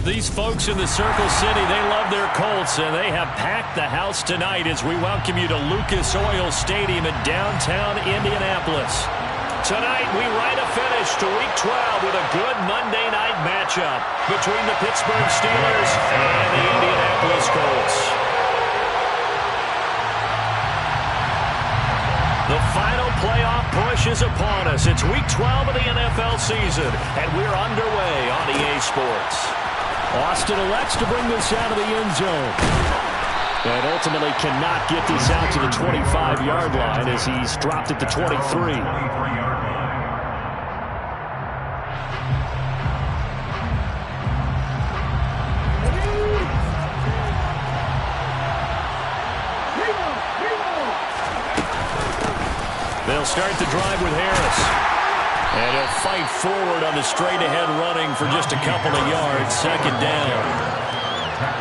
These folks in the Circle City, they love their Colts, and they have packed the house tonight as we welcome you to Lucas Oil Stadium in downtown Indianapolis. Tonight, we write a finish to Week 12 with a good Monday night matchup between the Pittsburgh Steelers and the Indianapolis Colts. The final playoff push is upon us. It's Week 12 of the NFL season, and we're underway on EA Sports. Austin elects to bring this out of the end zone. And ultimately cannot get this out to the 25-yard line as he's dropped at the 23. They'll start the drive with Harris. And he'll fight forward on the straight-ahead running for just a couple of yards. Second down.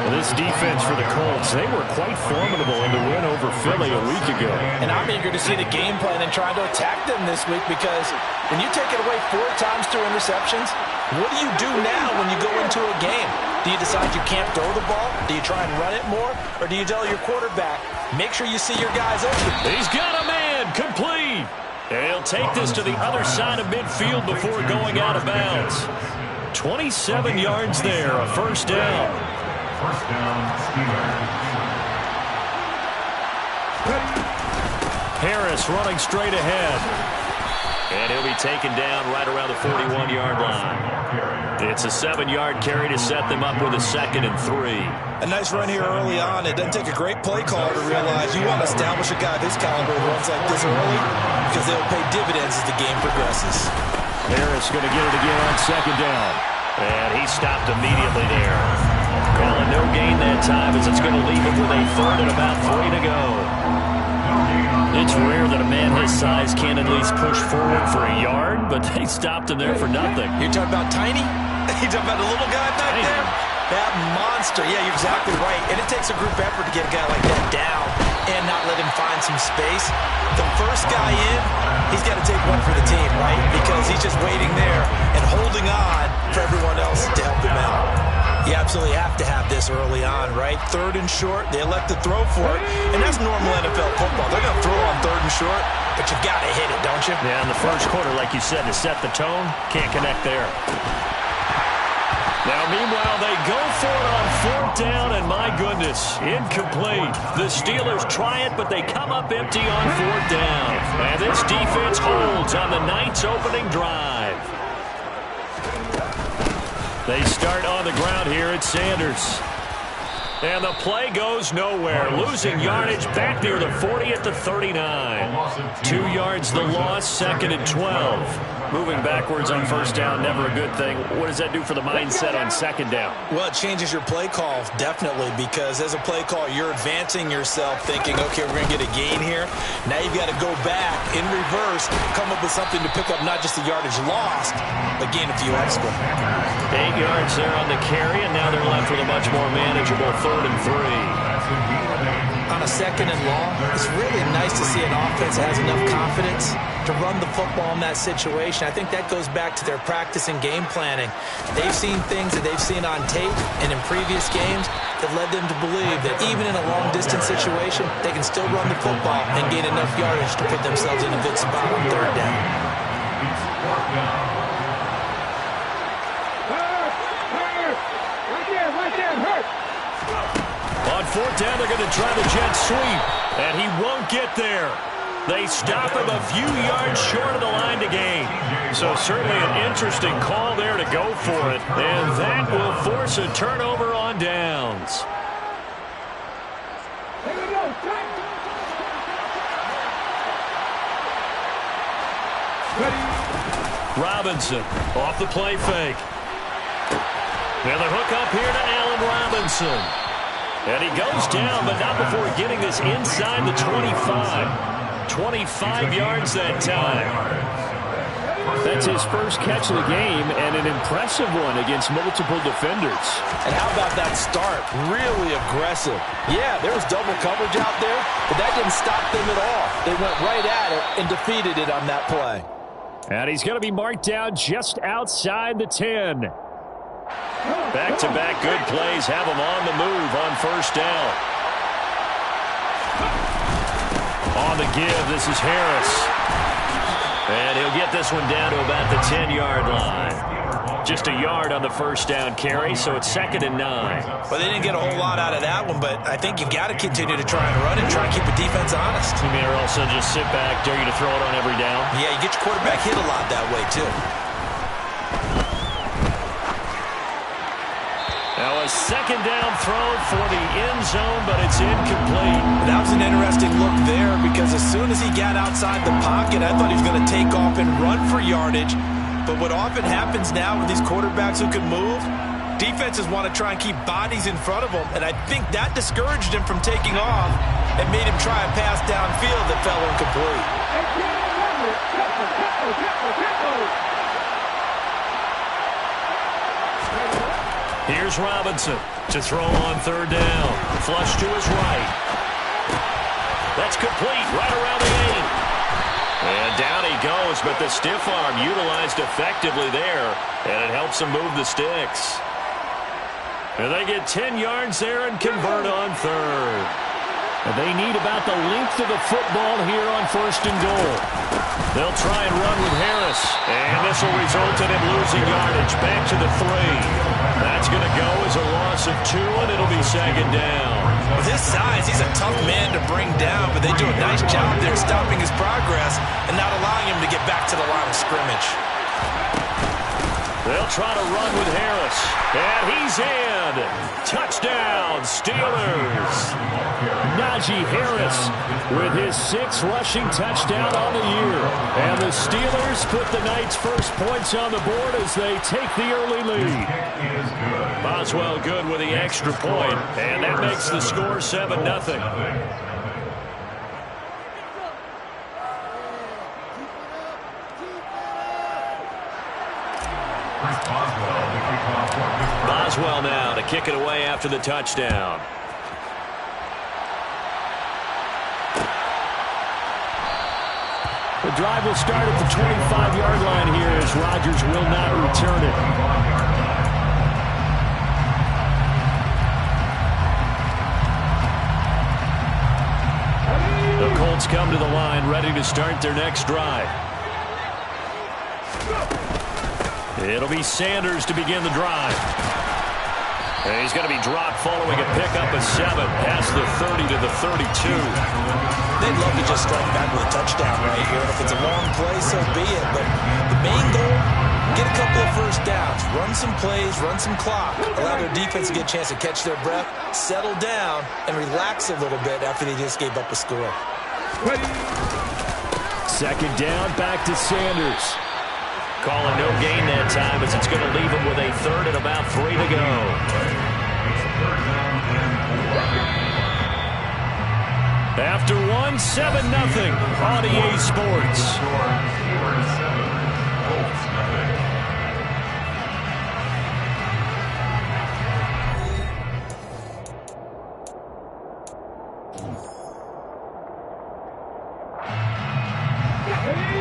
Well, this defense for the Colts, they were quite formidable in the win over Philly a week ago. And I'm eager to see the game plan and try to attack them this week, because when you take it away 4 times through interceptions, what do you do now when you go into a game? Do you decide you can't throw the ball? Do you try and run it more? Or do you tell your quarterback, make sure you see your guys open? He's got a man, complete. And he'll take this to the other side of midfield before going out of bounds. 27 yards there, a first down. First down, Steelers. Harris running straight ahead. And he'll be taken down right around the 41-yard line. It's a 7-yard carry to set them up with a 2nd and 3. A nice run here early on. It doesn't take a great play caller to realize you want to establish a guy this caliber who runs like this early, because they'll pay dividends as the game progresses. Harris going to get it again on 2nd down. And he stopped immediately there. Calling no gain that time, as it's going to leave him with a 3rd and about 3 to go. It's rare that a man his size can at least push forward for a yard, but they stopped him there for nothing. You're talking about tiny? You're talking about a little guy back there? That monster. Yeah, you're exactly right. And it takes a group effort to get a guy like that down and not let him find some space. The first guy in, he's got to take one for the team, right? Because he's just waiting there and holding on for everyone else to help him out. You absolutely have to have this early on, right? 3rd and short, they elect to throw for it, and that's normal NFL football. They're going to throw on 3rd and short, but you've got to hit it, don't you? Yeah, in the first quarter, like you said, to set the tone, can't connect there. Now, meanwhile, they go for it on 4th down, and my goodness, incomplete. The Steelers try it, but they come up empty on 4th down. And this defense holds on the night's opening drive. They start on the ground here at Sanders. And the play goes nowhere. Losing yardage back near the 40 at the 39. 2 yards the loss, 2nd and 12. Moving backwards on 1st down, never a good thing. What does that do for the mindset on 2nd down? Well, it changes your play call, definitely, because as a play call, you're advancing yourself thinking, okay, we're going to get a gain here. Now you've got to go back in reverse, come up with something to pick up not just the yardage lost, but gain a few extra. 8 yards there on the carry, and now they're left with a much more manageable 3rd and 3. On a 2nd and long, it's really nice to see an offense that has enough confidence to run the football in that situation. I think that goes back to their practice and game planning. They've seen things that they've seen on tape and in previous games that led them to believe that even in a long-distance situation, they can still run the football and gain enough yardage to put themselves in a good spot on 3rd down. On 4th down, they're going to try the jet sweep, and he won't get there. They stop him a few yards short of the line to gain. So certainly an interesting call there to go for it, and that will force a turnover on downs. Robinson off the play fake. And the hook up here to Allen Robinson. And he goes down, but not before getting this inside the 25. 25 yards that time. That's his first catch of the game, and an impressive one against multiple defenders. And how about that start? Really aggressive. Yeah, there was double coverage out there, but that didn't stop them at all. They went right at it and defeated it on that play. And he's going to be marked down just outside the 10. Back-to-back good plays have them on the move on first down. On the give, this is Harris. And he'll get this one down to about the 10-yard line. Just a yard on the first down carry, so it's 2nd and 9. Well, they didn't get a whole lot out of that one, but I think you've got to continue to try and run and try and keep the defense honest. You mean also just sit back, dare you to throw it on every down? Yeah, you get your quarterback hit a lot that way, too. Now a 2nd down throw for the end zone, but it's incomplete. That was an interesting look there because as soon as he got outside the pocket, I thought he was going to take off and run for yardage. But what often happens now with these quarterbacks who can move, defenses want to try and keep bodies in front of them, and I think that discouraged him from taking off and made him try a pass downfield that fell incomplete. Here's Robinson to throw on 3rd down. Flush to his right. That's complete right around the 8. And down he goes, but the stiff arm utilized effectively there, and it helps him move the sticks. And they get 10 yards there and convert on 3rd. And they need about the length of the football here on 1st and goal. They'll try and run with Harris, and this will result in him losing yardage. Back to the 3. That's going to go as a loss of 2, and it'll be 2nd down. With his size, he's a tough man to bring down, but they do a nice job there stopping his progress and not allowing him to get back to the line of scrimmage. They'll try to run with Harris, and he's in. Touchdown, Steelers. Najee Harris with his 6th rushing touchdown on the year. And the Steelers put the Knights' first points on the board as they take the early lead. Boswell good with the extra point, and that makes the score 7-0. Boswell now to kick it away after the touchdown. The drive will start at the 25-yard line here as Rodgers will not return it. The Colts come to the line ready to start their next drive. It'll be Sanders to begin the drive. And he's going to be dropped following a pickup of 7 past the 30 to the 32. They'd love to just strike back with a touchdown right here. If it's a long play, so be it. But the main goal, get a couple of first downs, run some plays, run some clock, allow their defense to get a chance to catch their breath, settle down, and relax a little bit after they just gave up a score. 2nd down, back to Sanders. Calling no gain that time as it's going to leave him with a 3rd and about 3 to go. After 1, 7-0 on EA Sports.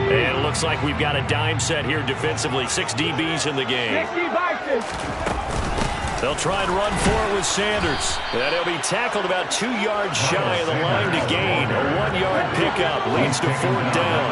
And it looks like we've got a dime set here defensively. 6 DBs in the game. They'll try and run for it with Sanders. And he'll be tackled about 2 yards shy of the line to gain. A 1-yard pickup leads to 4th down.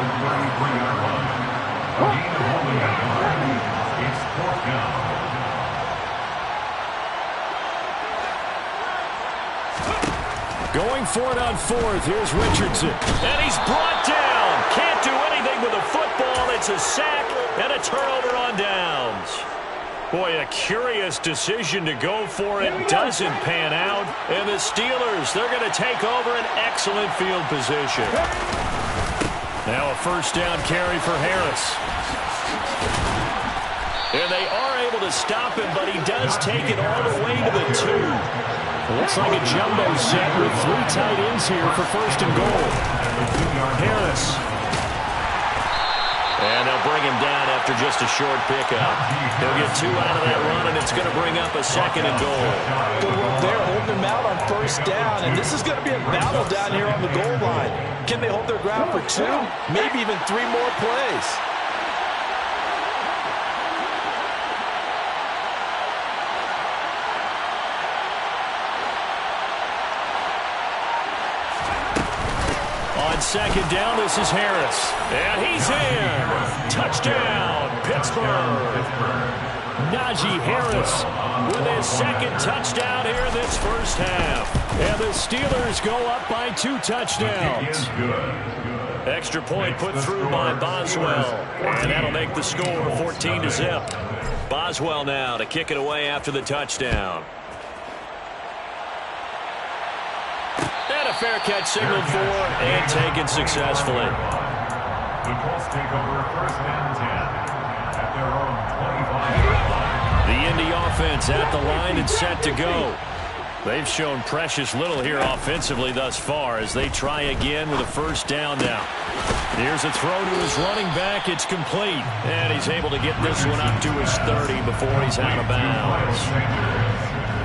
Going for it on 4th. Here's Richardson. And he's brought down. Can't do anything with a football. It's a sack and a turnover on downs. Boy, a curious decision to go for it. Doesn't pan out. And the Steelers, they're going to take over an excellent field position. Now a 1st down carry for Harris. And they are able to stop him, but he does take it all the way to the 2. It looks like a jumbo set with 3 tight ends here for 1st and goal. Harris. And they'll bring him down after just a short pickup. They'll get 2 out of that run, and it's going to bring up a 2nd and goal. Good work there, holding him out on 1st down. And this is going to be a battle down here on the goal line. Can they hold their ground for 2, maybe even 3 more plays? second down, this is Harris. And he's in. Touchdown, Pittsburgh. Najee Harris with his second touchdown here in this first half. And the Steelers go up by 2 touchdowns. Extra point put through by Boswell. And that'll make the score 14-0. Boswell now to kick it away after the touchdown. And a fair catch signaled for and taken successfully. The Colts take over 1st and 10 at their own 25-yard line. The Indy offense at the line and set to go. They've shown precious little here offensively thus far as they try again with a first down now. Here's a throw to his running back. It's complete. And he's able to get this one up to his 30 before he's out of bounds.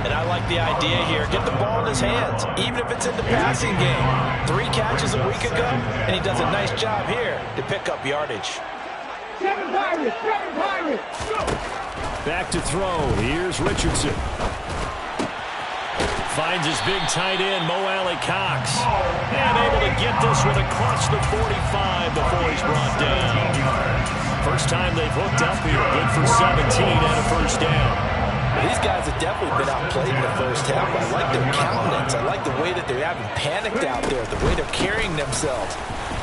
And I like the idea here. Get the ball in his hands, even if it's in the passing game. 3 catches a week ago, and he does a nice job here to pick up yardage. 7 Pirates, 7 Pirates. Back to throw. Here's Richardson. Finds his big tight end, Mo Alley-Cox. And able to get this one across the 45 before he's brought down. First time they've hooked up here. Good for 17 and a first down. These guys have definitely been outplayed in the first half. I like their countenance. I like the way that they haven't panicked out there, the way they're carrying themselves.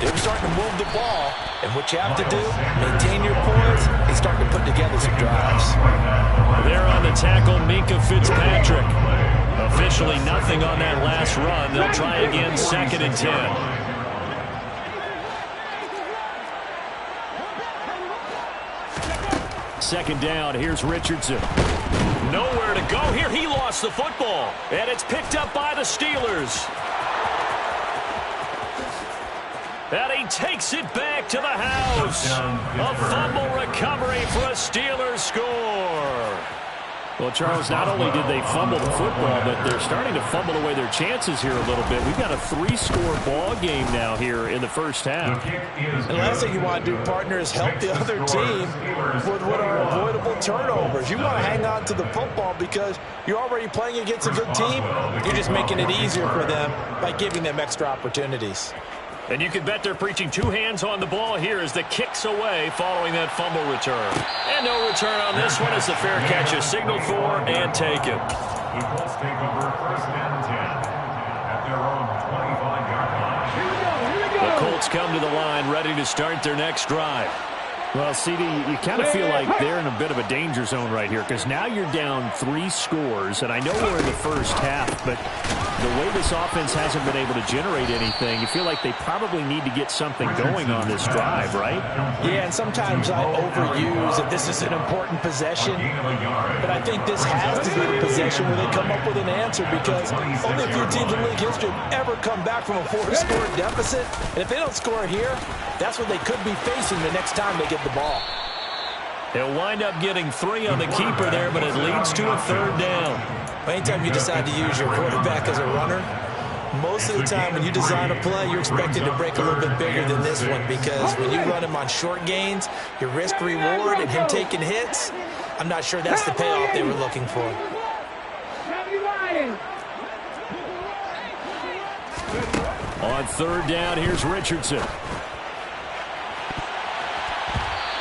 They're starting to move the ball, and what you have to do, maintain your poise, and start to put together some drives. There on the tackle, Minkah Fitzpatrick. Officially nothing on that last run. They'll try again, 2nd and 10. Second down, here's Richardson. Nowhere to go here. He lost the football. And it's picked up by the Steelers. And he takes it back to the house. A fumble recovery for a Steelers score. Well, Charles, not only did they fumble the football, but they're starting to fumble away their chances here a little bit. We've got a 3-score ball game now here in the first half. And the last thing you want to do, partner, is help the other team with what are avoidable turnovers. You want to hang on to the football because you're already playing against a good team. You're just making it easier for them by giving them extra opportunities. And you can bet they're preaching 2 hands on the ball here as the kick's away following that fumble return. And no return on this one as the fair catch is signaled for and taken. The Colts take over 1st and 10 at their own 25-yard line. The Colts come to the line ready to start their next drive. Well, CD, you kind of feel like they're in a bit of a danger zone right here because now you're down 3 scores, and I know we're in the first half, but the way this offense hasn't been able to generate anything, you feel like they probably need to get something going on this drive, right? Yeah, and sometimes I overuse that this is an important possession, but I think this has to be the possession where they come up with an answer because only a few teams in league history have ever come back from a 4-score deficit, and if they don't score here, that's what they could be facing the next time they get the ball. They'll wind up getting 3 on the keeper there, but it leads to a 3rd down. Anytime you decide to use your quarterback as a runner, most of the time when you design a play, you're expected to break a little bit bigger than this one because when you run him on short gains, your risk-reward and him taking hits, I'm not sure that's the payoff they were looking for. On 3rd down, here's Richardson.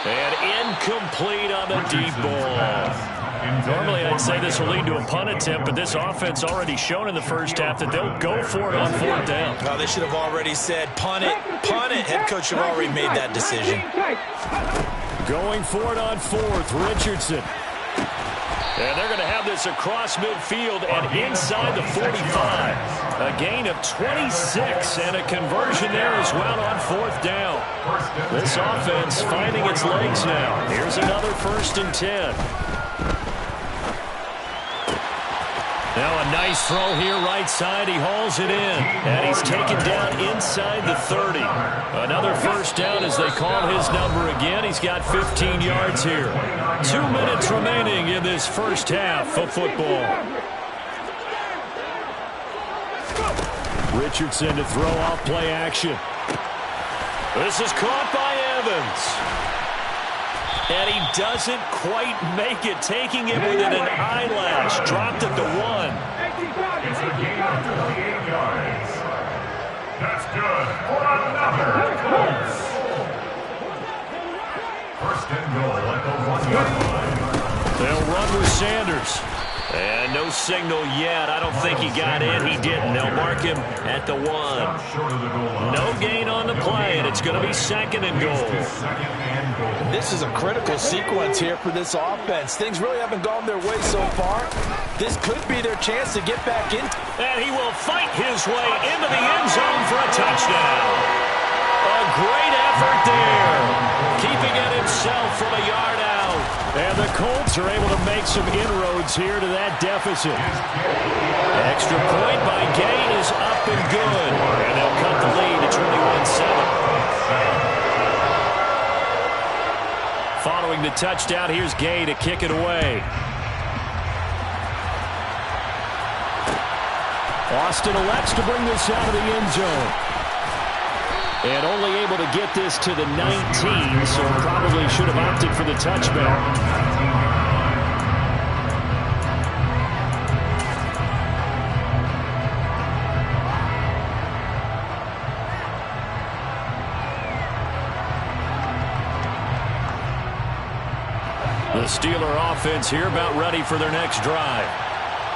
And incomplete on the deep ball. Normally, I'd say this will lead to a punt attempt, but this offense already shown in the first half that they'll go for it on 4th down. Well, they should have already said, punt it, punt it. Head coach should have already made that decision. Going for it on 4th, Richardson. And they're going to have this across midfield and inside the 45. A gain of 26 and a conversion there as well on 4th down. This offense finding its legs now. Here's another 1st and 10. Now a nice throw here right side. He hauls it in. And he's taken down inside the 30. Another 1st down as they call his number again. He's got 15 yards here. 2 minutes remaining in this first half of football. Richardson to throw off play action. This is caught by Evans. And he doesn't quite make it, taking it within an eyelash. Dropped it to 1. It's a gain of 38 yards. That's good. 4 on They'll run with Sanders. And no signal yet. I don't think he got in. He didn't. They'll mark him at the 1. No gain on the play, and it's going to be 2nd and goal. This is a critical sequence here for this offense. Things really haven't gone their way so far. This could be their chance to get back in. And he will fight his way into the end zone for a touchdown. A great effort there. Keeping it himself from a yard out. And the Colts are able to make some inroads here to that deficit. Extra point by Gay is up and good. And they'll cut the lead to 21-7. Following the touchdown, here's Gay to kick it away. Austin elects to bring this out of the end zone. And only able to get this to the 19, so probably should have opted for the touchback. The Steeler offense here about ready for their next drive.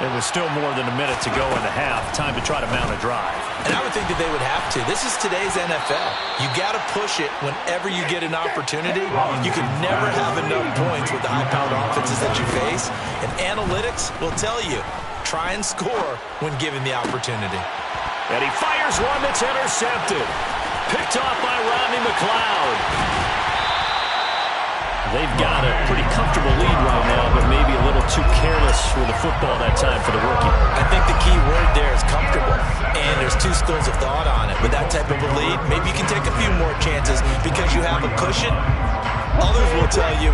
There was still more than a minute to go in the half. Time to try to mount a drive. And I would think that they would have to. This is today's NFL. You got to push it whenever you get an opportunity. You can never have enough points with the high-powered offenses that you face. And analytics will tell you, try and score when given the opportunity. And he fires one that's intercepted. Picked off by Rodney McLeod. They've got a pretty comfortable lead right now, but maybe a little too careless with the football that time for the rookie. I think the key word there is comfortable, and there's two schools of thought on it. With that type of a lead, maybe you can take a few more chances because you have a cushion. Others will tell you,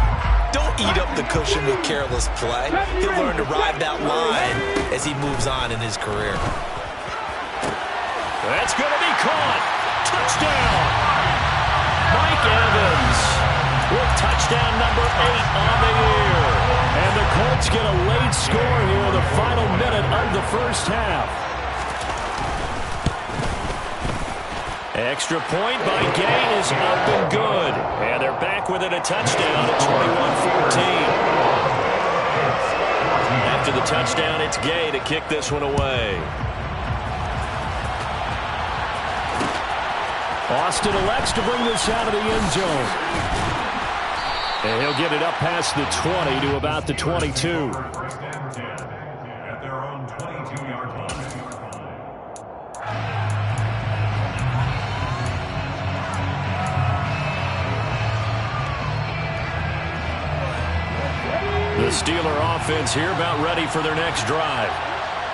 don't eat up the cushion with careless play. He'll learn to ride that line as he moves on in his career. That's going to be caught. Touchdown. Mike Evans. With touchdown number 8 on the year. And the Colts get a late score here in the final minute of the first half. Extra point by Gay is up and good. And they're back within a touchdown at 21-14. After the touchdown, it's Gay to kick this one away. Austin elects to bring this out of the end zone. And he'll get it up past the 20 to about the 22. First and 10 at their own 22-yard line. The Steeler offense here about ready for their next drive.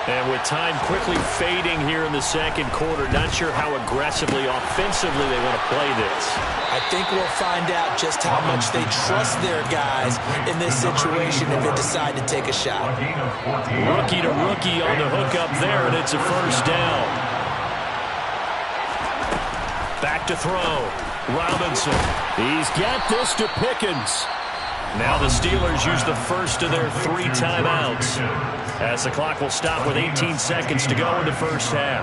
And with time quickly fading here in the second quarter, not sure how aggressively, offensively they want to play this. I think we'll find out just how much they trust their guys in this situation if they decide to take a shot. Rookie to rookie on the hookup there, and it's a first down. Back to throw. Robinson. He's got this to Pickens. Now the Steelers use the first of their 3 timeouts, as the clock will stop with 18 seconds to go in the first half.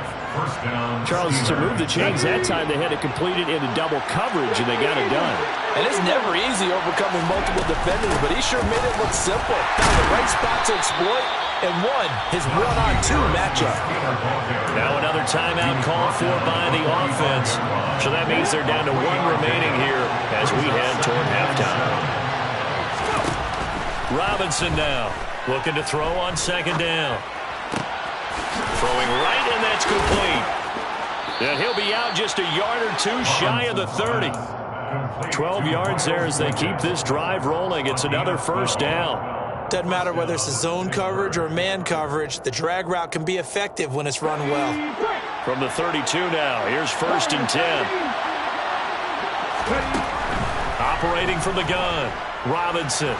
Charles, to move the chains that time, they had to complete it into double coverage, and they got it done. And it's never easy overcoming multiple defenders, but he sure made it look simple. Found the right spot to exploit and won his 1-on-2 matchup. Now another timeout called for by the offense. So that means they're down to 1 remaining here as we head toward halftime. Robinson now looking to throw on second down. Throwing right, and that's complete. And he'll be out just a yard or 2 shy of the 30. 12 yards there as they keep this drive rolling. It's another first down. Doesn't matter whether it's a zone coverage or man coverage, the drag route can be effective when it's run well. From the 32 now, here's first and 10. Operating from the gun, Robinson.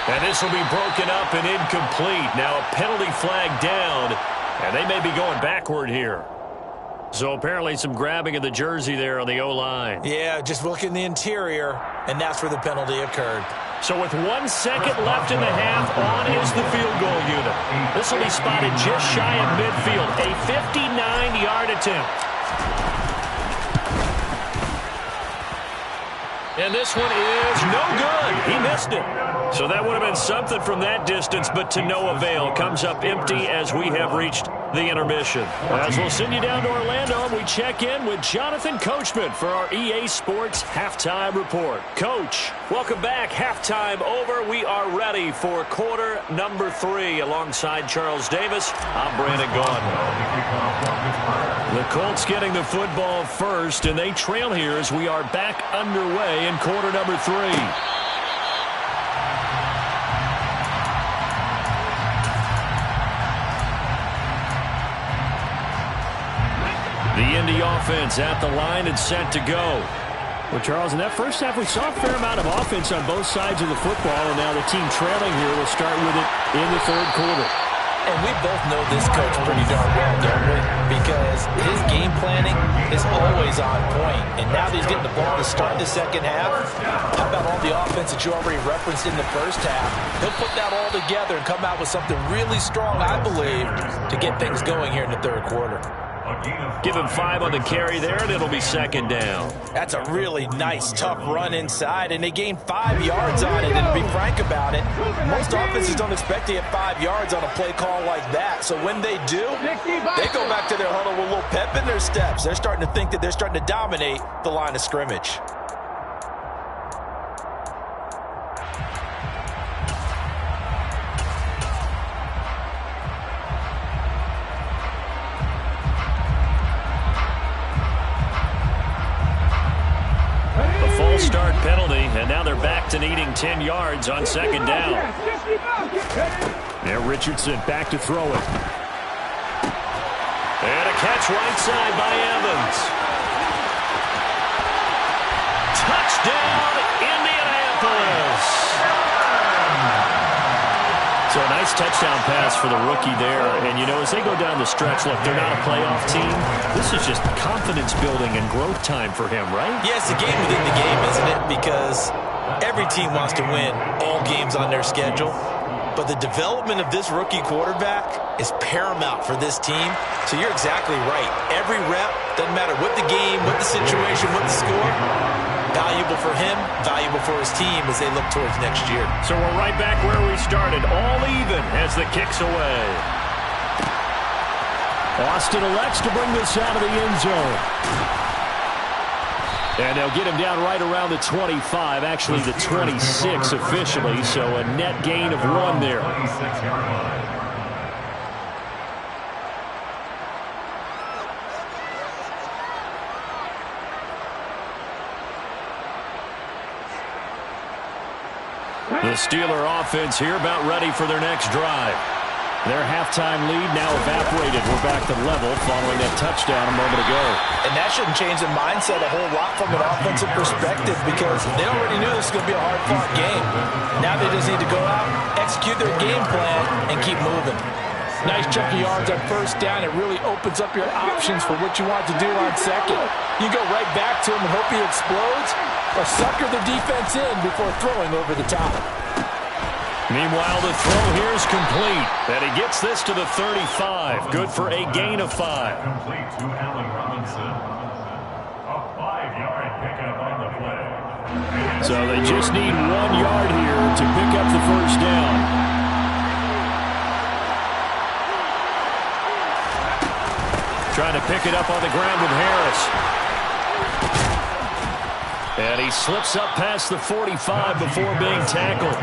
And this will be broken up and incomplete. Now a penalty flag down, and they may be going backward here. So apparently some grabbing of the jersey there on the O-line. Yeah, just look in the interior, and that's where the penalty occurred. So with 1 second left in the half, on is the field goal unit. This will be spotted just shy of midfield. A 59-yard attempt. And this one is no good. He missed it. So that would have been something from that distance, but to no avail. Comes up empty as we have reached the intermission. As we'll send you down to Orlando, and we check in with Jonathan Coachman for our EA Sports Halftime Report. Coach, welcome back. Halftime over. We are ready for quarter number 3. Alongside Charles Davis, I'm Brandon Gaudin. The Colts getting the football first, and they trail here as we are back underway in quarter number 3. The Indy offense at the line and set to go. Well, Charles, in that first half, we saw a fair amount of offense on both sides of the football, and now the team trailing here will start with it in the third quarter. And we both know this coach pretty darn well, don't we? Because his game planning is always on point. And now that he's getting the ball to start the second half, how about all the offense that you already referenced in the first half? He'll put that all together and come out with something really strong, I believe, to get things going here in the third quarter. Give him 5 on the carry there, and it'll be second down. That's a really nice, tough run inside, and they gained 5 yards on it. And to be frank about it, most offenses don't expect to get 5 yards on a play call like that. So when they do, they go back to their huddle with a little pep in their steps. They're starting to think that they're starting to dominate the line of scrimmage. Start penalty, and now they're back to needing 10 yards on second down. Now Richardson back to throw it. And a catch right side by Evans. Touchdown, Indianapolis. So a nice touchdown pass for the rookie there. And, you know, as they go down the stretch, look, they're not a playoff team. This is just confidence building and growth time for him, right? Yeah, it's the game within the game, isn't it? Because every team wants to win all games on their schedule. But the development of this rookie quarterback is paramount for this team. So you're exactly right. Every rep, doesn't matter what the game, what the situation, what the score, valuable for him, valuable for his team as they look towards next year. So we're right back where we started, all even as the kick's away. Austin elects to bring this out of the end zone. And they'll get him down right around the 25, actually the 26 officially, so a net gain of 1 there. The Steeler offense here about ready for their next drive. Their halftime lead now evaporated. We're back to level following that touchdown a moment ago. And that shouldn't change the mindset a whole lot from an offensive perspective because they already knew this was going to be a hard-fought game. Now they just need to go out, execute their game plan, and keep moving. Nice chunk of yards on first down. It really opens up your options for what you want to do on second. You go right back to him and hope he explodes, or sucker the defense in before throwing over the top. Meanwhile, the throw here is complete. And he gets this to the 35. Good for a gain of 5. Complete to Allen Robinson. A 5-yard pickup on the play. So they just need 1 yard here to pick up the first down. Trying to pick it up on the ground with Harris. And he slips up past the 45 before being tackled.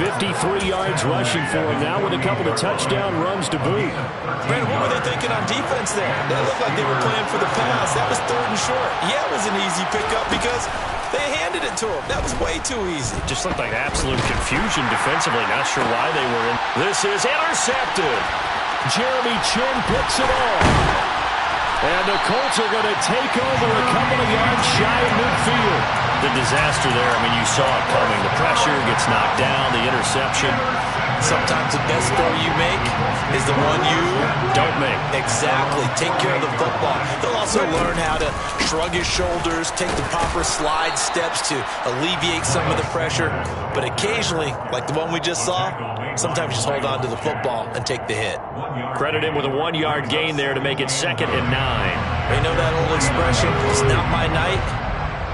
53 yards rushing for him now with a couple of touchdown runs to boot. Brandon, what were they thinking on defense there? They looked like they were playing for the pass. That was 3rd and short. Yeah, it was an easy pickup because they handed it to him. That was way too easy. Just looked like absolute confusion defensively. Not sure why they were in. This is intercepted. Jeremy Chinn picks it off. And the Colts are going to take over a couple of yards shy of midfield. The disaster there, I mean, you saw it coming. The pressure gets knocked down, the interception. Sometimes the best throw you make is the one you don't make. Exactly. Take care of the football. They'll also learn how to shrug his shoulders, take the proper slide steps to alleviate some of the pressure. But occasionally, like the one we just saw, sometimes just hold on to the football and take the hit. Credit him with a 1-yard gain there to make it 2nd and 9. They know that old expression, it's not my night.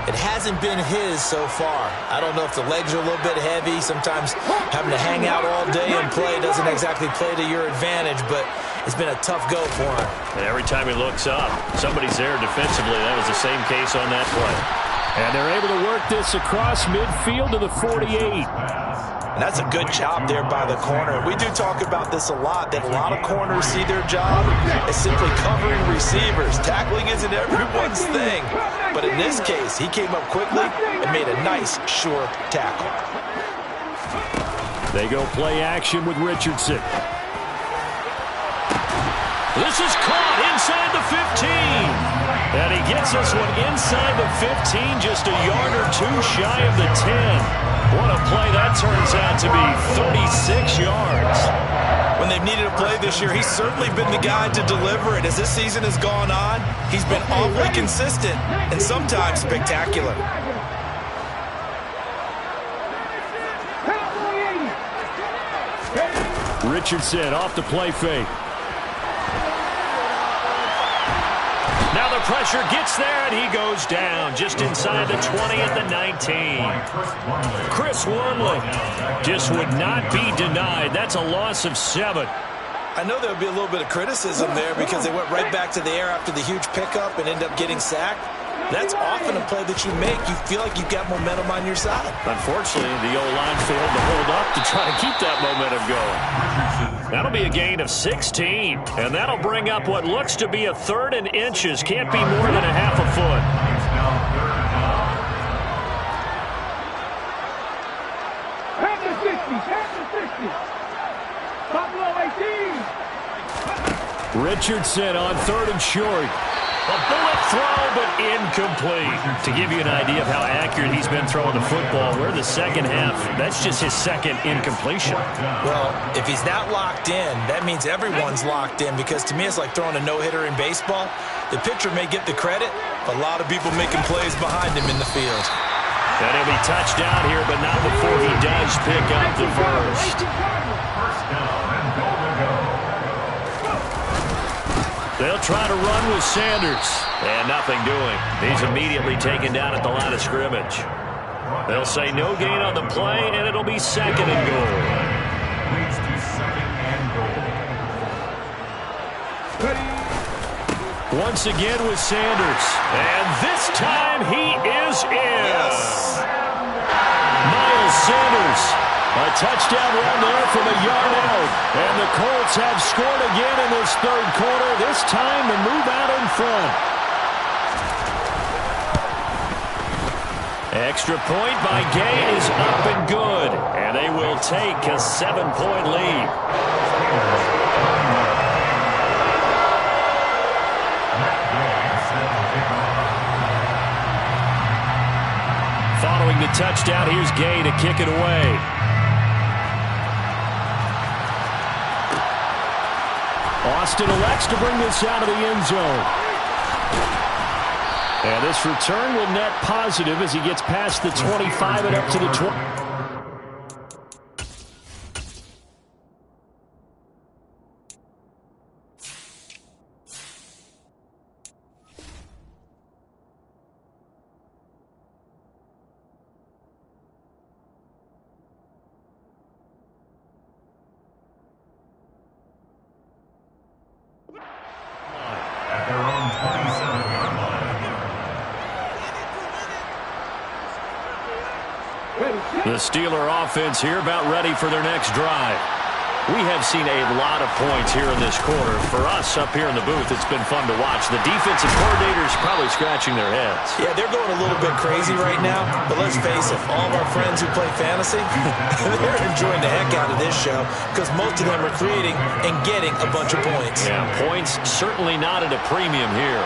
It hasn't been his so far. I don't know if the legs are a little bit heavy. Sometimes having to hang out all day and play doesn't exactly play to your advantage, but it's been a tough go for him. And every time he looks up, somebody's there defensively. That was the same case on that play. And they're able to work this across midfield to the 48. And that's a good job there by the corner. We do talk about this a lot, that a lot of corners see their job as simply covering receivers. Tackling isn't everyone's thing. But in this case, he came up quickly and made a nice, sure tackle. They go play action with Richardson. This is caught inside the 15. And he gets this one inside the 15, just a yard or two shy of the 10. What a play that turns out to be, 36 yards. When they've needed a play this year, he's certainly been the guy to deliver it. As this season has gone on, he's been awfully consistent and sometimes spectacular. Richardson off the play fake. Now the pressure gets there, and he goes down just inside the 20 at the 19. Chris Wormley just would not be denied. That's a loss of 7. I know there would be a little bit of criticism there because they went right back to the air after the huge pickup and ended up getting sacked. That's often a play that you make. You feel like you've got momentum on your side. Unfortunately, the O-line failed to hold up to try to keep that momentum going. That'll be a gain of 16, and that'll bring up what looks to be a 3rd and inches. Can't be more than a half a foot. At the 60. Buffalo 18. Richardson on 3rd and short. A bullet throw, but incomplete. To give you an idea of how accurate he's been throwing the football, we're in the second half. That's just his 2nd incompletion. Well, if he's not locked in, that means everyone's locked in, because to me it's like throwing a no-hitter in baseball. The pitcher may get the credit, but a lot of people making plays behind him in the field. And he'll be touched down here, but not before he does pick up the first. They'll try to run with Sanders. And nothing doing. He's immediately taken down at the line of scrimmage. They'll say no gain on the play, and it'll be 2nd and goal. Leads to 2nd and goal. Once again with Sanders. And this time he is in. Yes. Miles Sanders. A touchdown run there from a yard out. And the Colts have scored again in this 3rd quarter. This time to move out in front. Extra point by Gay is up and good. And they will take a 7-point lead. Following the touchdown, here's Gay to kick it away. Austin elects to bring this out of the end zone. And this return will net positive as he gets past the 25 and up to the 20. At their own 27-yard line. The Steeler offense here about ready for their next drive. We have seen a lot of points here in this quarter. For us up here in the booth, it's been fun to watch. The defensive coordinators probably scratching their heads. Yeah, they're going a little bit crazy right now, but let's face it, all of our friends who play fantasy, they're enjoying the heck out of this show because most of them are creating and getting a bunch of points. Yeah, points certainly not at a premium here.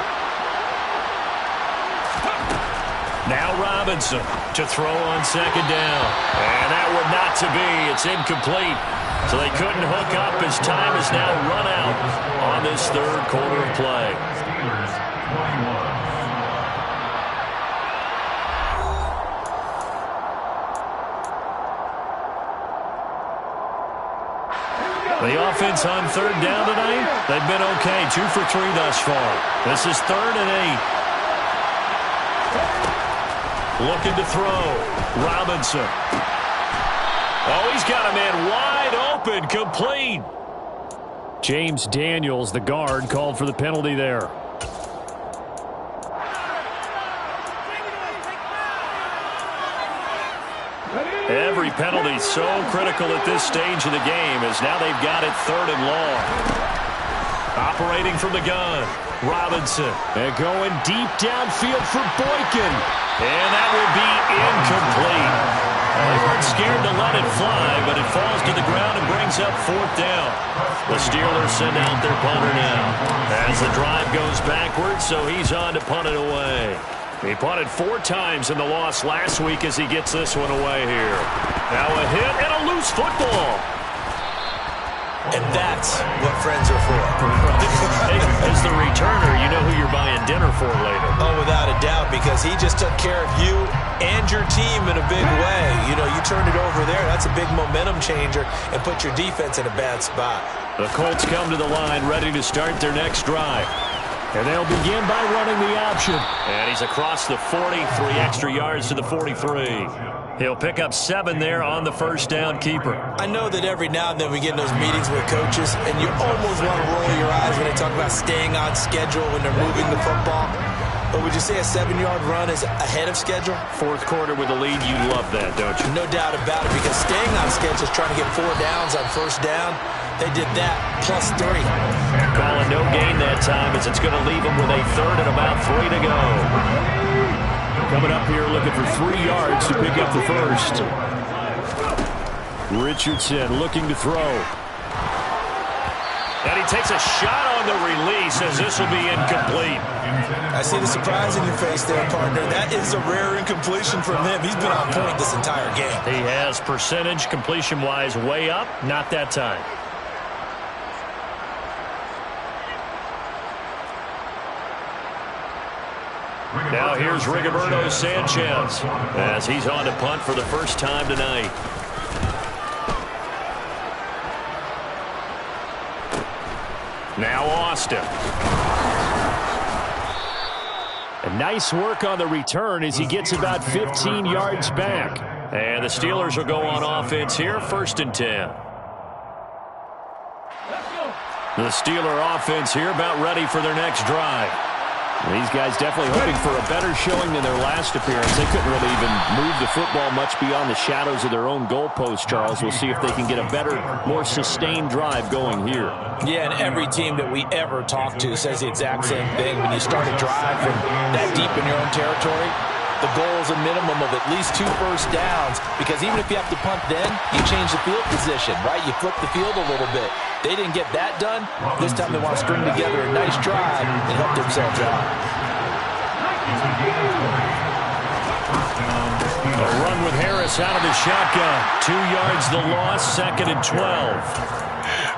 Now Robinson to throw on 2nd down. And that would not to be. It's incomplete. So they couldn't hook up as time is now run out on this 3rd quarter of play. Steelers 21. The offense on 3rd down tonight, they've been okay. 2 for 3 thus far. This is 3rd and 8. Looking to throw. Robinson. Oh, he's got a man wide open. Complete. James Daniels, the guard, called for the penalty there. Every penalty so critical at this stage of the game as now they've got it 3rd and long. Operating from the gun. Robinson. And going deep downfield for Boykin. And that will be incomplete. They weren't scared to let it fly, but it falls to the ground and brings up 4th down. The Steelers send out their punter now. As the drive goes backwards, so he's on to punt it away. He punted 4 times in the loss last week as he gets this one away here. Now a hit and a loose football. And that's what friends are for. As the returner, you know who you're buying dinner for later. Oh, without a doubt, because he just took care of you and your team in a big way. You know, you turned it over there. That's a big momentum changer and put your defense in a bad spot. The Colts come to the line ready to start their next drive. And they'll begin by running the option. And he's across the 40, 3 extra yards to the 43. He'll pick up 7 there on the first down keeper. I know that every now and then we get in those meetings with coaches, and you almost want to roll your eyes when they talk about staying on schedule when they're moving the football. But would you say a 7-yard run is ahead of schedule? 4th quarter with a lead, you love that, don't you? No doubt about it, because staying on schedule is trying to get 4 downs on first down. They did that plus 3. Calling no gain that time as it's going to leave them with a 3rd and about 3 to go. Coming up here looking for 3 yards to pick up the first. Richardson looking to throw. And he takes a shot on the release as this will be incomplete. I see the surprise in your face there, partner. That is a rare incompletion from him. He's been on point this entire game. He has percentage completion-wise way up. Not that time. Now here's Rigoberto Sanchez as he's on to punt for the first time tonight. Now Austin. And nice work on the return as he gets about 15 yards back. And the Steelers will go on offense here, 1st and 10. The Steeler offense here about ready for their next drive. These guys definitely hoping for a better showing than their last appearance. They couldn't really even move the football much beyond the shadows of their own goalpost, Charles. We'll see if they can get a better, more sustained drive going here. Yeah, and every team that we ever talk to says the exact same thing. When you start a drive from that deep in your own territory, the goal is a minimum of at least 2 first downs, because even if you have to punt then, you change the field position, right? You flip the field a little bit. They didn't get that done. This time they want to string together a nice drive and help themselves out. A run with Harris out of the shotgun. 2 yards the loss, 2nd and 12.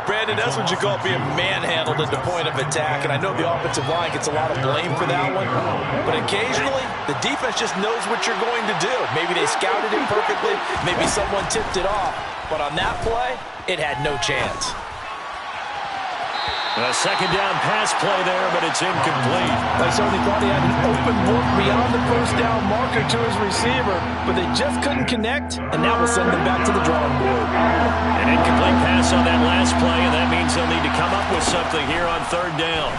Brandon, that's what you call being manhandled at the point of attack, and I know the offensive line gets a lot of blame for that one, but occasionally the defense just knows what you're going to do. Maybe they scouted it perfectly, maybe someone tipped it off, but on that play, it had no chance. A 2nd down pass play there, but it's incomplete. They certainly thought he had an open look beyond the first down marker to his receiver, but they just couldn't connect, and that will send them back to the drawing board. An incomplete pass on that last play, and that means they'll need to come up with something here on 3rd down.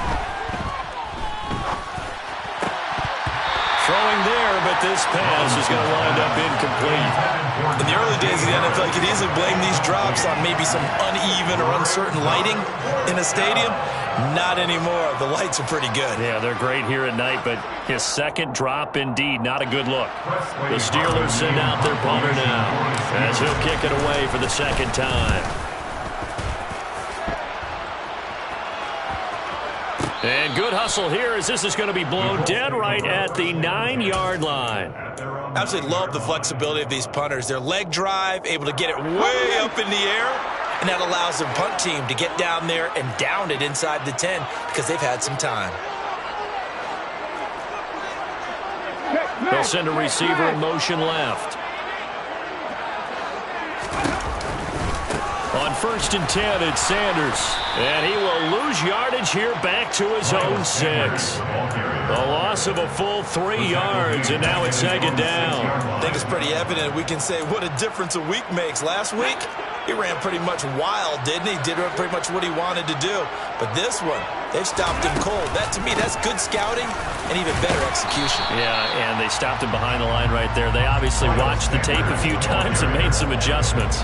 Throwing there, but this pass is going to wind up incomplete. In the early days of the NFL, you could easily blame these drops on maybe some uneven or uncertain lighting in a stadium. Not anymore. The lights are pretty good. Yeah, they're great here at night, but his 2nd drop, indeed, not a good look. The Steelers send out their punter now as he'll kick it away for the 2nd time. And good hustle here as this is going to be blown dead right at the 9-yard line. Absolutely love the flexibility of these punters. Their leg drive, able to get it way up in the air, and that allows the punt team to get down there and down it inside the 10 because they've had some time. They'll send a receiver in motion left. On 1st and 10, it's Sanders. And he will lose yardage here back to his own 6. A loss of a full 3 yards, and now it's 2nd down. I think it's pretty evident we can say what a difference a week makes. Last week, he ran pretty much wild, didn't he? Did pretty much what he wanted to do. But this one, they've stopped him cold. That, to me, that's good scouting and even better execution. Yeah, and they stopped him behind the line right there. They obviously watched the tape a few times and made some adjustments.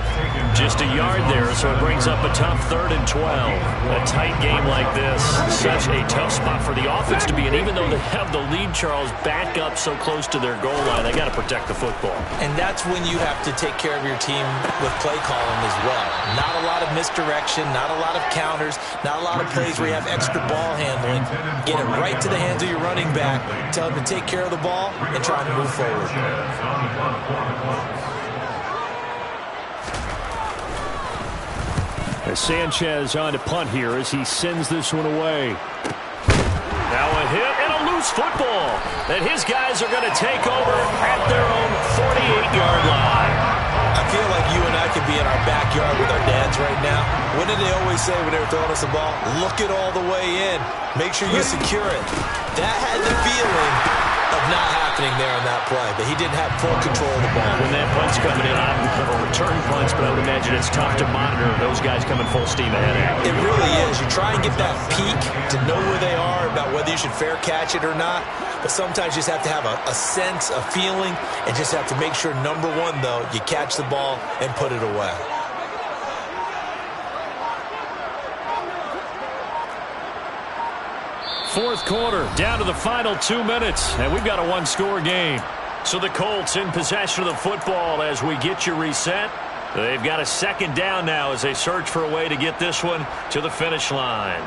Just a yard there, so it brings up a tough 3rd and 12. A tight game like this, such a tough spot for the offense to be in. Even though they have the lead, Charles, back up so close to their goal line, they got to protect the football. And that's when you have to take care of your team with play calling as well. Not a lot of misdirection, not a lot of counters, not a lot of plays where you have extra ball handling. Get it right to the hands of your running back, tell him to take care of the ball, and try to move forward. As Sanchez on to punt here as he sends this one away. Now a hit and a loose football. And his guys are going to take over at their own 48-yard line. I feel like you and I could be in our backyard with our dads right now. What did they always say when they were throwing us the ball? Look it all the way in. Make sure you secure it. That had the feeling of not happening there on that play, but he didn't have full control of the ball. When that punt's coming in, I don't have a return punch, but I would imagine it's tough to monitor those guys coming full steam ahead at you. It really is. You try and get that peek to know where they are, about whether you should fair catch it or not. But sometimes you just have to have a sense, a feeling, and just have to make sure, number one, though, you catch the ball and put it away. Fourth quarter, down to the final 2 minutes, and we've got a one-score game. So the Colts in possession of the football as we get you reset. They've got a 2nd down now as they search for a way to get this one to the finish line.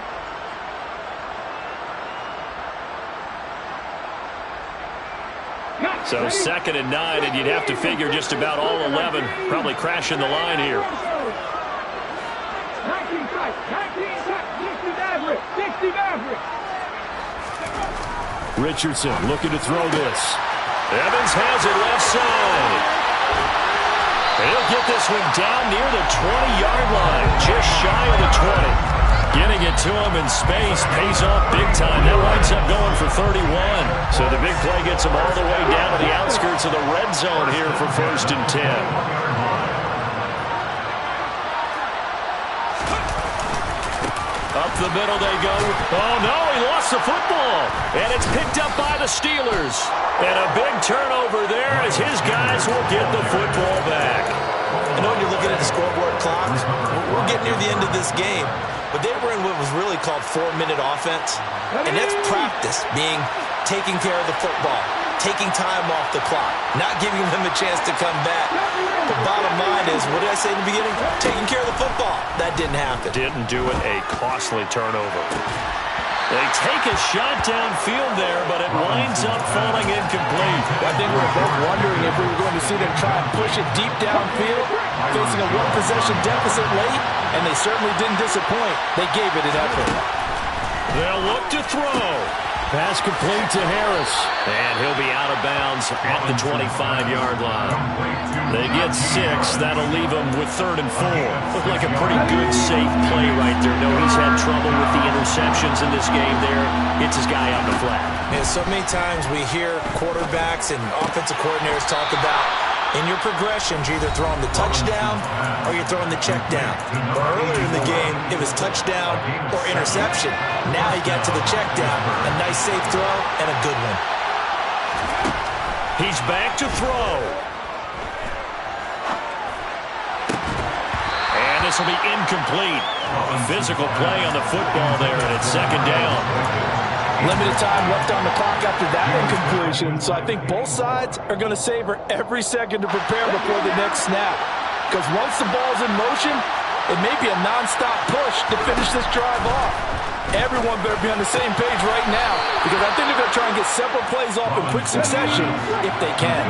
So 2nd and 9, and you'd have to figure just about all 11 probably crashing the line here. 19 strikes, 60 average. Richardson looking to throw this. Evans has it left side. He'll get this one down near the 20-yard line, just shy of the 20. Getting it to him in space pays off big time. That winds up going for 31. So the big play gets him all the way down to the outskirts of the red zone here for 1st and 10. Up the middle they go. Oh, no, he lost the football. And it's picked up by the Steelers. And a big turnover there as his guys will get the football back. I know you're looking at the scoreboard clock. We're getting near the end of this game. But they were in what was really called 4-minute offense. And that's practice, taking care of the football, taking time off the clock, not giving them a chance to come back. The bottom line is, what did I say in the beginning? Taking care of the football. That didn't happen. Didn't do it, a costly turnover. They take a shot downfield there, but it winds up falling incomplete. I think we were both wondering if we were going to see them try and push it deep downfield, facing a one-possession deficit late, and they certainly didn't disappoint. They gave it an effort. They'll look to throw. Pass complete to Harris. And he'll be out of bounds at the 25-yard line. They get 6. That'll leave them with 3rd and 4. Looked like a pretty good, safe play right there. No, he's had trouble with the interceptions in this game there. Gets his guy out the flat. And so many times we hear quarterbacks and offensive coordinators talk about, in your progressions, you're either throwing the touchdown or you're throwing the check down. But earlier in the game, it was touchdown or interception. Now you get to the check down. A nice safe throw and a good one. He's back to throw. And this will be incomplete. Physical play on the football there, and it's 2nd down. Limited time left on the clock after that incompletion, so I think both sides are going to savor every second to prepare before the next snap. Because once the ball's in motion, it may be a nonstop push to finish this drive off. Everyone better be on the same page right now because I think they're going to try and get several plays off in quick succession if they can.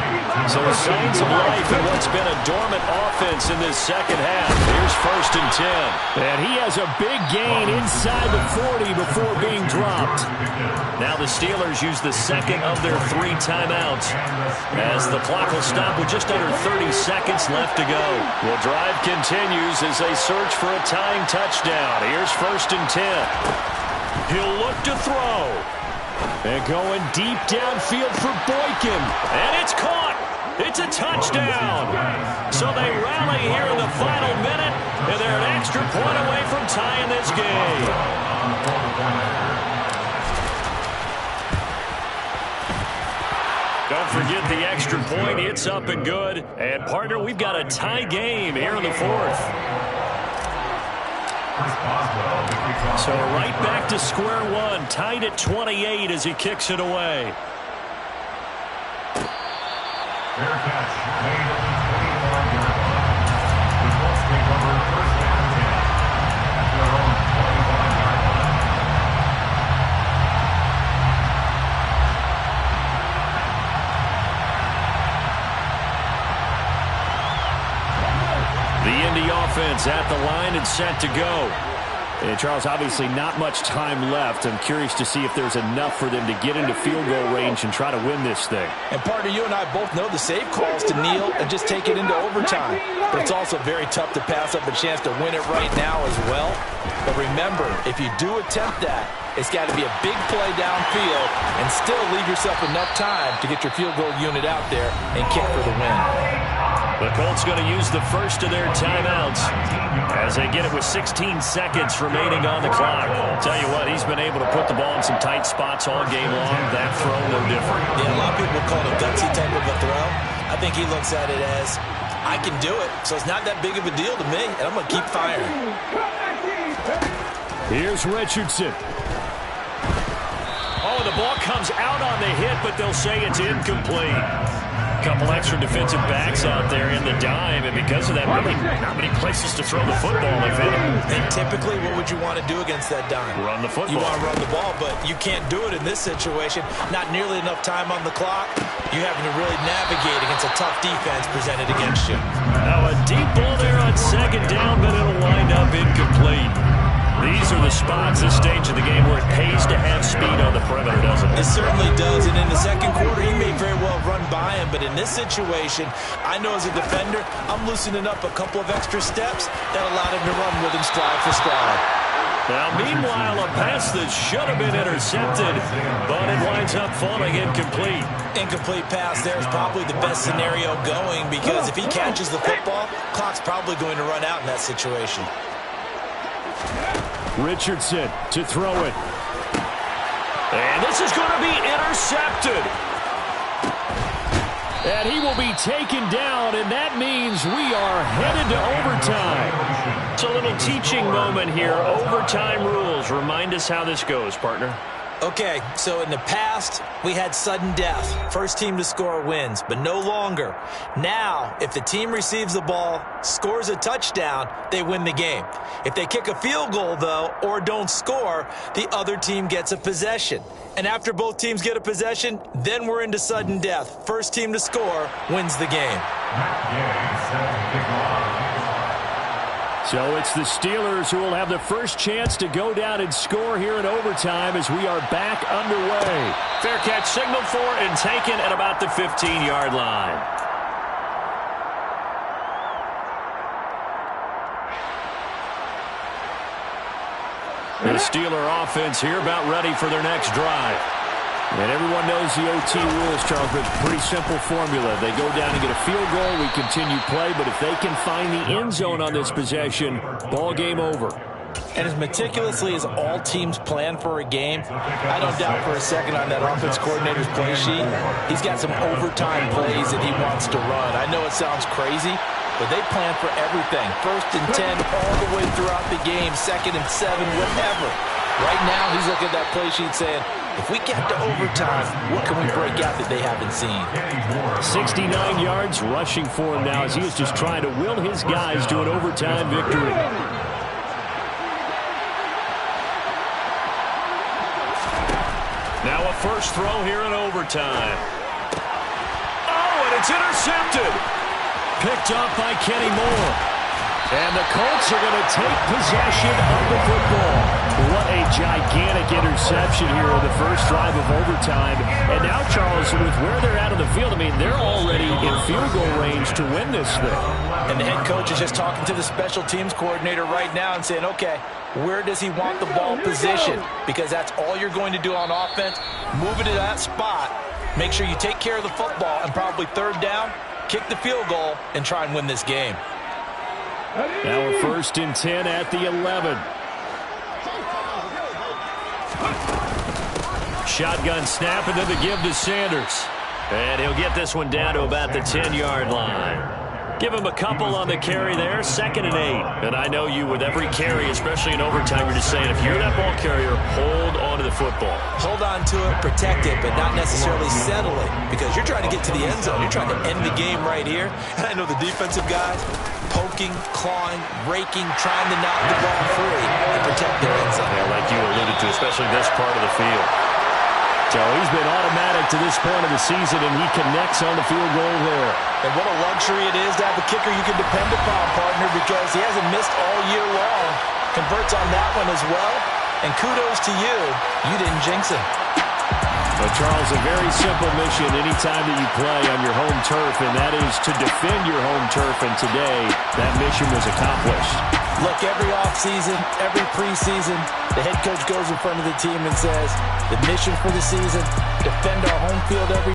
So signs of life in what's been a dormant offense in this second half. Here's 1st and 10. And he has a big gain inside the 40 before being dropped. Now the Steelers use the second of their 3 timeouts as the clock will stop with just under 30 seconds left to go. The drive continues as they search for a tying touchdown. Here's 1st and 10. He'll look to throw. And going deep downfield for Boykin. And it's caught. It's a touchdown. So they rally here in the final minute, and they're an extra point away from tying this game. Don't forget the extra point. It's up and good. And, partner, we've got a tie game here in the 4th. So right back to square one, tied at 28 as he kicks it away. Fair catch made at the 25-yard line. The Colts take over 1st and 10 at their own 25-yard line. The Indy offense at the line and set to go. And Charles, obviously not much time left. I'm curious to see if there's enough for them to get into field goal range and try to win this thing. And partner, you and I both know the save calls to kneel and just take it into overtime. But it's also very tough to pass up a chance to win it right now as well. But remember, if you do attempt that, it's got to be a big play downfield and still leave yourself enough time to get your field goal unit out there and kick for the win. The Colts going to use the first of their timeouts as they get it with 16 seconds remaining on the clock. Tell you what, he's been able to put the ball in some tight spots all game long. That throw, no different. Yeah, a lot of people call it a gutsy type of a throw. I think he looks at it as, I can do it, so it's not that big of a deal to me, and I'm going to keep firing. Here's Richardson. Oh, the ball comes out on the hit, but they'll say it's incomplete. Couple extra defensive backs out there in the dime, and because of that, really not many places to throw the football, if any. And typically, what would you want to do against that dime? Run the football. You want to run the ball, but you can't do it in this situation. Not nearly enough time on the clock. You're having to really navigate against a tough defense presented against you. Now a deep ball there on 2nd down, but it'll wind up incomplete. These are the spots, this stage of the game, where it pays to have speed on the perimeter, doesn't it? It certainly does, and in the second quarter, he may very well run by him, but in this situation, I know as a defender, I'm loosening up a couple of extra steps that allowed him to run with him stride for stride. Now, meanwhile, a pass that should have been intercepted, but it winds up falling incomplete. Incomplete pass there is probably the best scenario going because if he catches the football, clock's probably going to run out in that situation. Richardson to throw it. And this is going to be intercepted. And he will be taken down, and that means we are headed to overtime. It's a little teaching moment here. Overtime rules. Remind us how this goes, partner. Okay, so in the past, we had sudden death. First team to score wins, but no longer. Now, if the team receives the ball, scores a touchdown, they win the game. If they kick a field goal, though, or don't score, the other team gets a possession. And after both teams get a possession, then we're into sudden death. First team to score wins the game. So it's the Steelers who will have the first chance to go down and score here in overtime as we are back underway. Fair catch signaled for and taken at about the 15-yard line. The Steeler offense here about ready for their next drive. And everyone knows the OT rules, Charles, but pretty simple formula. They go down and get a field goal, we continue play, but if they can find the end zone on this possession, ball game over. And as meticulously as all teams plan for a game, I don't doubt for a second on that offense coordinator's play sheet, he's got some overtime plays that he wants to run. I know it sounds crazy, but they plan for everything. 1st and 10 all the way throughout the game, 2nd and 7, whatever. Right now, he's looking at that play sheet saying, if we get to overtime, what can we break out that they haven't seen? 69 yards rushing for him now as he is just trying to will his guys to an overtime victory. Now a first throw here in overtime. Oh, and it's intercepted. Picked up by Kenny Moore. And the Colts are going to take possession of the football. What a gigantic interception here in the first drive of overtime. And now, Charles, with where they're at on the field, I mean, they're already in field goal range to win this thing. And the head coach is just talking to the special teams coordinator right now and saying, okay, where does he want the ball positioned? Because that's all you're going to do on offense. Move it to that spot. Make sure you take care of the football and probably third down, kick the field goal, and try and win this game. Now we're 1st and 10 at the 11. Shotgun snap and then the give to Sanders. And he'll get this one down to about the 10-yard line. Give him a couple on the carry there, 2nd and 8. And I know you, with every carry, especially in overtime, you're just saying, if you're that ball carrier, hold on to the football. Hold on to it, protect it, but not necessarily settle it, because you're trying to get to the end zone. You're trying to end the game right here. And I know the defensive guys poking, clawing, raking, trying to knock the ball free and protect their end zone. Yeah, like you alluded to, especially this part of the field. So he's been automatic to this point of the season, and he connects on the field goal there. And what a luxury it is to have a kicker you can depend upon, partner, because he hasn't missed all year long. Converts on that one as well. And kudos to you. You didn't jinx him. But, Charles, a very simple mission anytime that you play on your home turf, and that is to defend your home turf. And today, that mission was accomplished. Look, every offseason, every preseason, the head coach goes in front of the team and says, the mission for the season, defend our home field every